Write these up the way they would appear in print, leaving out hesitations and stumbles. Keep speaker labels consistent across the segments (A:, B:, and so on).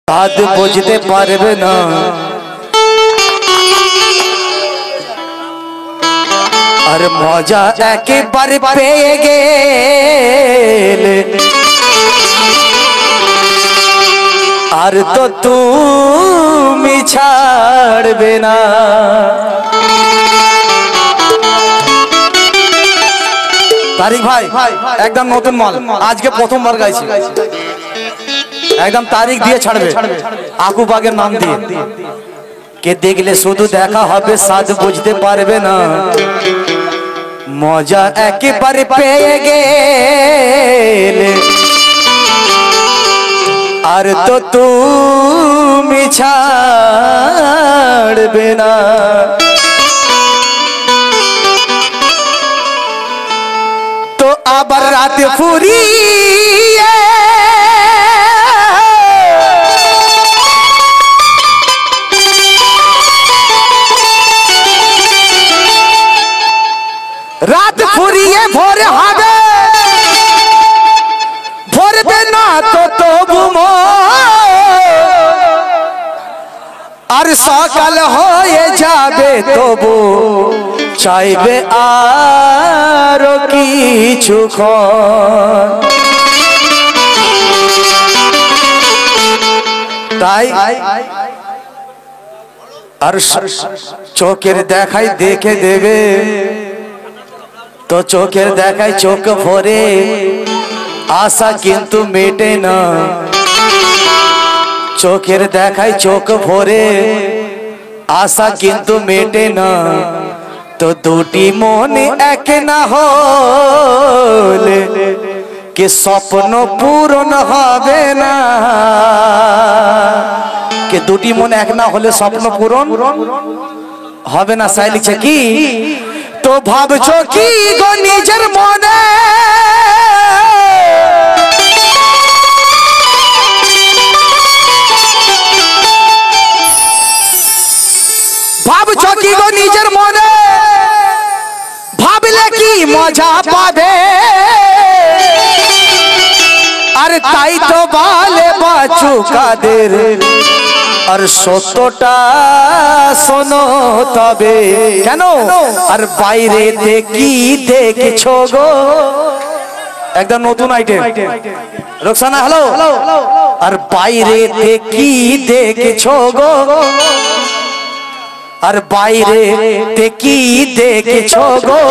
A: সাদ বুঝতে পারবে না আর মজা একেবারে পেয়ে গেলে আর তো তুমি ছাড়বে না। তারিক ভাই একদম নতুন মাল, আজকে প্রথমবার গাইছি, একদম তারিখ দিয়ে ছাড়বে আকু বাগের নাম দিয়ে। কে দেখলে শুধু দেখা হবে, সাদ বুঝতে পারবে না, মজা একেবারে পেয়ে গেলে আর তো তুমি ছাড়বে না। তো আবার রাতে ফুরিয়ে রাত ফুরিয়ে ভোর হবে, ভোরবে না তো তবু আর সকাল হয়ে যাবে তবু চাইবে আরো কিছুক্ষণ। তাই আর চোখের দেখাই দেখে দেবে, তো চোখের দেখায় চোখ ভরে আশা কিন্তু মেটে না। চোখের দেখায় চোখ ভরে আশা কিন্তু মেটে না। তো দুটি মনে এক না হলে কি স্বপ্ন পূরণ হবে না? কে দুটি মন এক না হলে স্বপ্ন পূরণ হবে না। সাই লিখছে কি, তো ভাবছো কি গো নিজের মনে, ভাবছো কি গো নিজের মনে, ভাবলে কি মজা পাবে? আরে তাই তো বলে বাঁচু কাদের আর সত্যটা শোনো তবে। কেন? আর বাইরে দেখি দেখছো গো, একদম নতুন আইটেম রোকসানা, হ্যালো। আর বাইরে দেখি দেখছো গো, আর বাইরে দেখি দেখছো গো,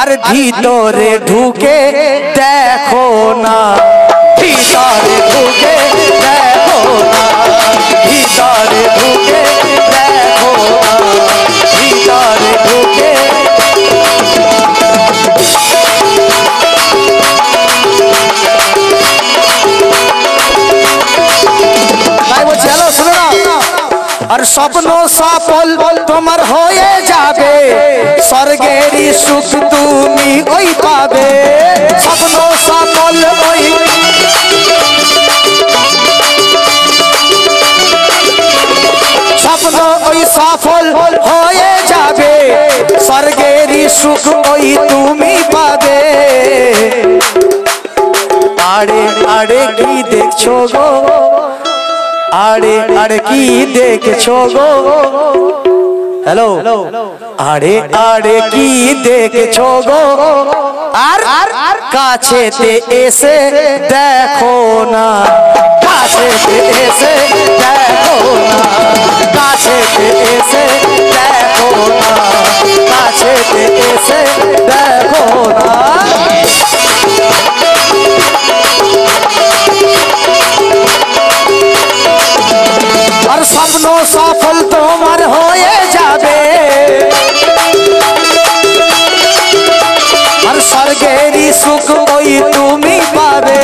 A: আর ভিতরে ঢুকে দেখো না, ভিতরে ঢুকে দেখো না, ভিতরে ঢুকে দেখো না, ভিতরে ঢুকে। তাই বলছি, হ্যালো শুনো না। আর স্বপ্ন সফল তোমার হয়ে যাবে, স্বর্গেরই সুখ তুমি ওই পাবে। স্বপ্ন সফল ওই স্বপ্ন ওই সফল হয়ে যাবে, স্বর্গেরই সুখ ওই তুমি পাবে। আড়ে আড়ে কি দেখছো গো, আড়ে আড়ে কি দেখছো গো, হ্যালো। আড়ে আড়ে কি দেখছো গো, আর কাছেতে এসে দেখো না, কাছেতে এসে দেখো না, কাছেতে এসে দেখো না, কাছেতে এসে দেখো না। আর স্বপ্ন সফল তোমার হয়ে যাবে, আর স্বর্গেরই সুখ ওই তুমি পাবে।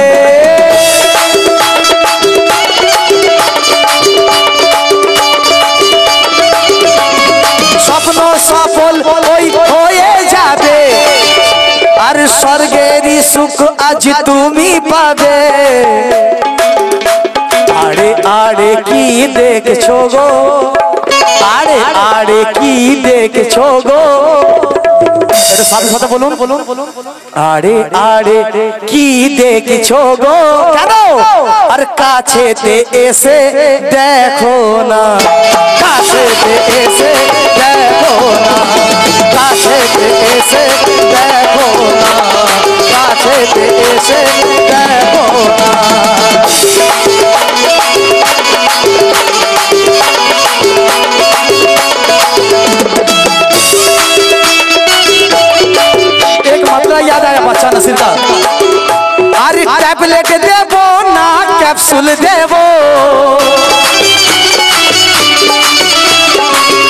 A: স্বপ্ন সফল ওই হয়ে যাবে, আর স্বর্গেরই সুখ আজ তুমি পাবে। আড়ে আড়ে কি দেখছো গো, আড়ে আড়ে কি দেখছো গো, এটা সাথে সাথে বলুন আরে আরে কি দেখছো গো কেন আর কাছেতে এসে দেখো না কাছেতে এসে দেখো না কাছেতে এসে দেখো না কাছেতে এসে দেখো না याद आया बच्चा नसीर का अरे टैबलेट देवो ना कैप्सूल देवो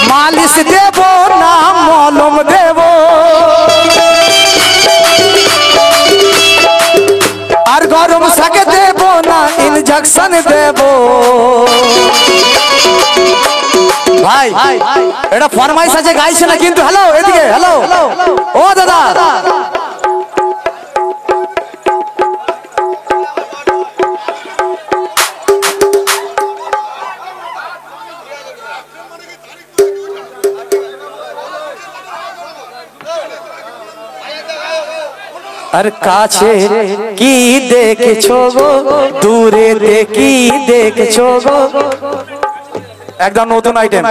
A: मालिश देवो ना मलम देवो और गरम शाक देवो ना इंजेक्शन देवो भाई এটা ফরমাইশ আছে গাইছে না কিন্তু হ্যালো এদিকে হ্যালো ও দাদা আর কাছে কি দেখছো গো দূরে কি দেখছো গো একদম নতুন আইটেম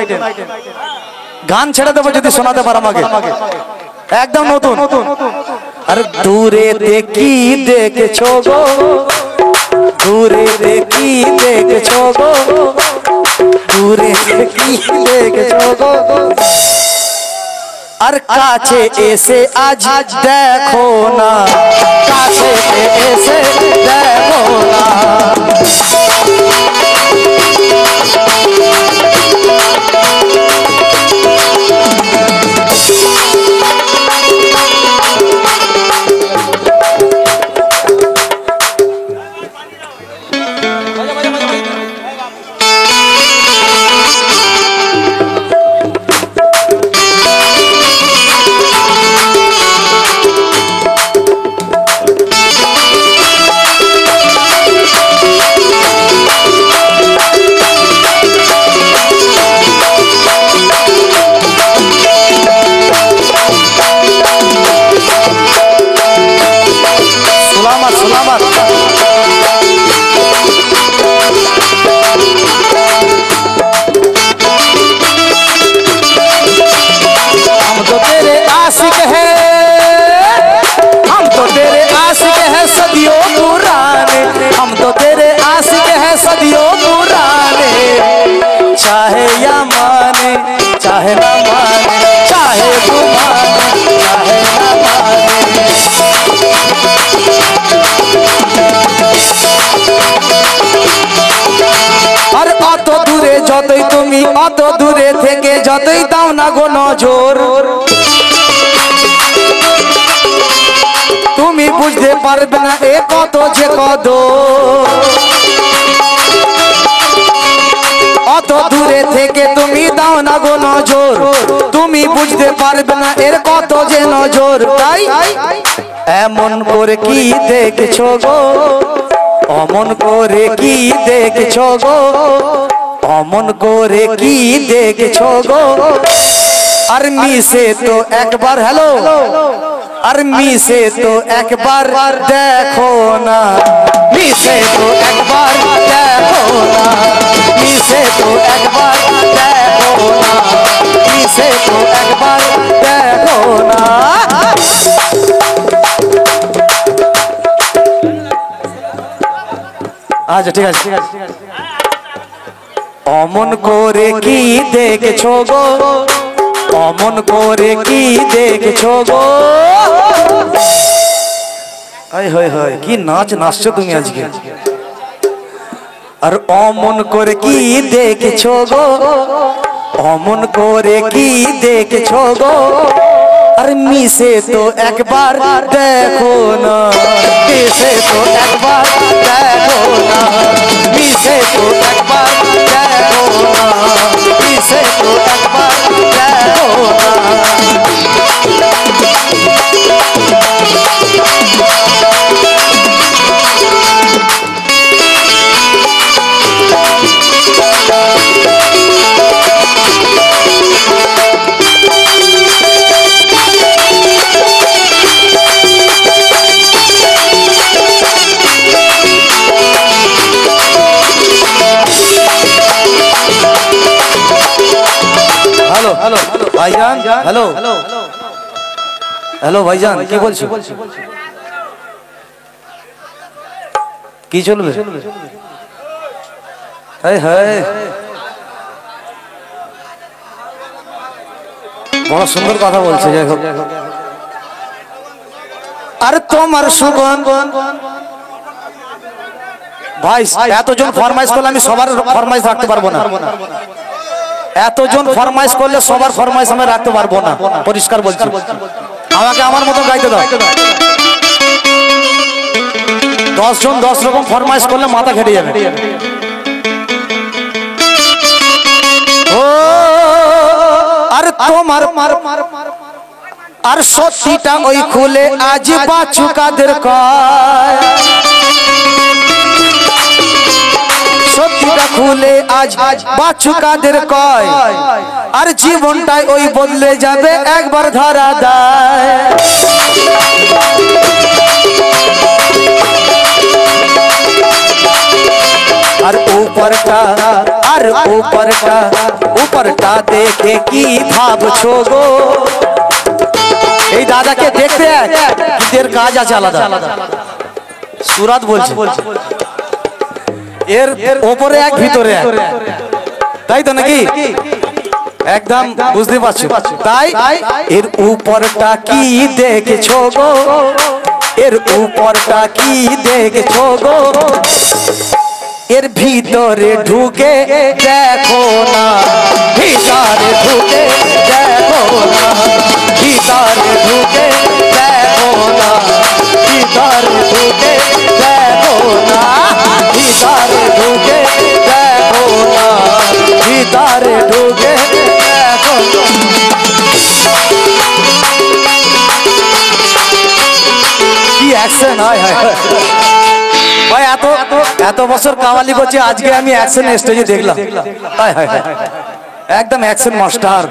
A: গান ছেড়ে দেবো যদি শোনাতে পারো আমাকে একদম নতুন আর দূরে কি দেখছো গো দূরে কি দেখছো গো দূরে কি দেখছো গো আর কাছে এসে আজ দেখো না কাছে এসে দেখো না चाहे या माने चाहे ना माने चाहे तू माने चाहे ना माने আর অত দূরে যতই তুমি অত দূরে থেকে যতই দাও না গো নজর তুমি বুঝতে পারবে না এ কত যে কত অত দূরে থেকে তুমি দাও না গো নজর তুমি বুঝতে পারবে না এর কত যে নজর তাই এমন করে কি দেখছো গো অমন করে কি দেখছো গো অমন করে কি দেখছো গো আর মিশে তো একবার হ্যালো আর মিশে তো একবার দেখো না মিশে তো একবার দেখো না মিশে তো একবার দেখো না মিশে তো একবার দেখো না আচ্ছা ঠিক আছে অমন করে কি দেখছো গো অমন করে কি দেখছো গো আয় হয় হয় কি নাচ নাচছো তুমি আজকে আর অমন করে কি দেখছো গো অমন করে কি দেখছো গো আর মিশে তো একবার দেখো না মিশে তো একবার দেখো না মিশে তো একবার দেখো না মিশে তো একবার দেখো না ভাইজান হ্যালো হ্যালো ভাইজান কি বলছো কি চলবে বড় সুন্দর কথা বলছে যাই হোক আর তোমার সুগন্ধ ভাই এতজন ফরমাইশ করলে আমি সবার ফরমাইশ রাখতে পারবো না এতজন ফরমাইশ করলে সবার ফরমাইশ আমি রাখতে পারবো না পরিষ্কার বলছি আমাকে আমার মতো গাইতে দাও 10 জন 10 রকম ফরমাইশ করলে মাথা ঘেটে যাবে ও আর তোমার আর সত্যিটা ওই খুলে আজ বাছু কাদের কয় সত্যিটা খুলে আজ বাছু কাদের কয় আর জীবনটাই ওই বদলে যাবে একবার ধরা দেয় আর ऊपरটা দেখে কি ভাবছো গো এই দাদাকে দেখতে এর কাজ আছে আলাদা সুরাত বলছে এর উপরে এক ভিতরে এক তাই তো নাকি একদম বুঝতে পারছো তাই এর উপরটা কি দেখছো গো এর উপরটা কি দেখছো গো এর ভিতরে ঢুকে দেখো না ভিতরে ঢুকে দেখো না ভিতরে ঢুকে দেখো না ভিতরে ঢুকে দেখো না ভিতরে ঢুকে দেখো না ভিতরে ঢুকে দেখো কি অ্যাকশন হয় ভাই এত বছর কাওয়ালি করছি আজকে আমি অ্যাকশন স্টেজে দেখলাম একদম অ্যাকশন মাস্টার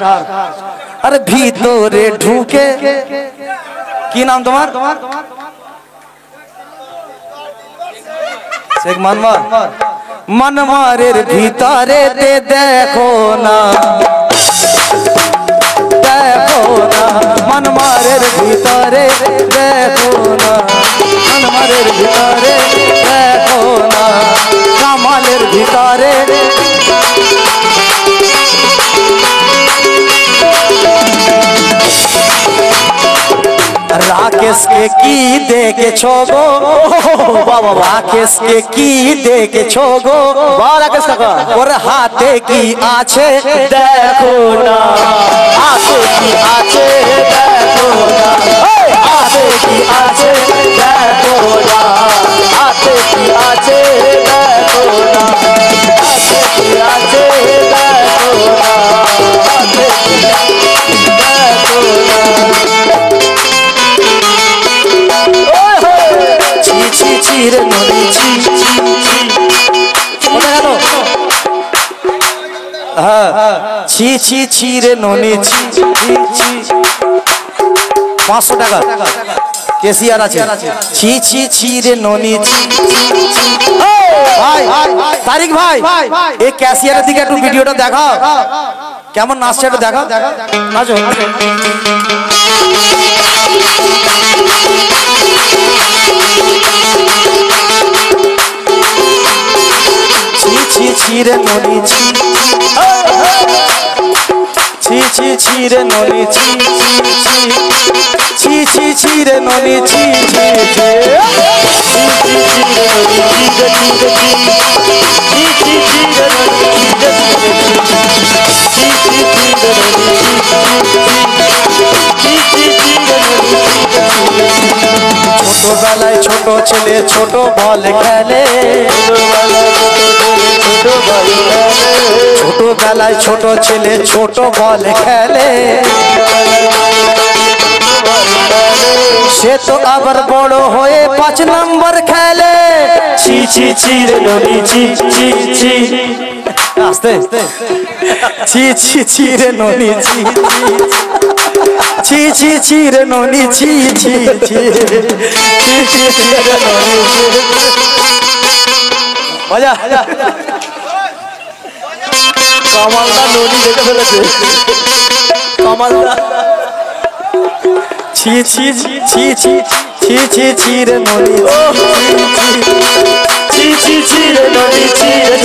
A: আরে ভিতরে ঢুকে কি নাম তোমার শেখ মনমারের ভিতরে দেখো না মনমারের ভিতরে দেখো না মনমারের ভিতরে দেখো না কামালের ভিতরে রাকেশকে কি দেখেছো গো বাবা রাকেশকে কি দেখেছো গো রাকেশ কাকা ওর হাতে কি আছে দেখো না হাতে কি আছে দেখো না হাতে কি আছে দেখো না হাতে কি আছে দেখো না হাতে কি আছে দেখো না হাতে কি দেখো না রে ননি ছি রে ননি 500 টাকা কেসিআর আছে ছি রে ননি ভাই তারিক ভাই এই ক্যাশিয়ারের দিকে একটু ভিডিওটা দেখাও কেমন নাচছে একটু দেখাও নাচো ছি রে ননি ছি রে ননি ছি রে ননি ছি ছোটবেলায় ছোট ছেলে ছোট বল খেলে ছোটবেলায় ছোট ছেলে ছোট বল খেলে সে তো আবার বড় হয়ে 5 নম্বর খেলে ছি রে ননি ছি আস্তে ছি রে ননি ছি রে ননি ছি বাজা কামালটা ননি দেখে ফেলেছে কমালদা ছি ছি ছি ছি ছি ছি ছি ছি রে ননি ছি ছি ছি রে ননি ছি রে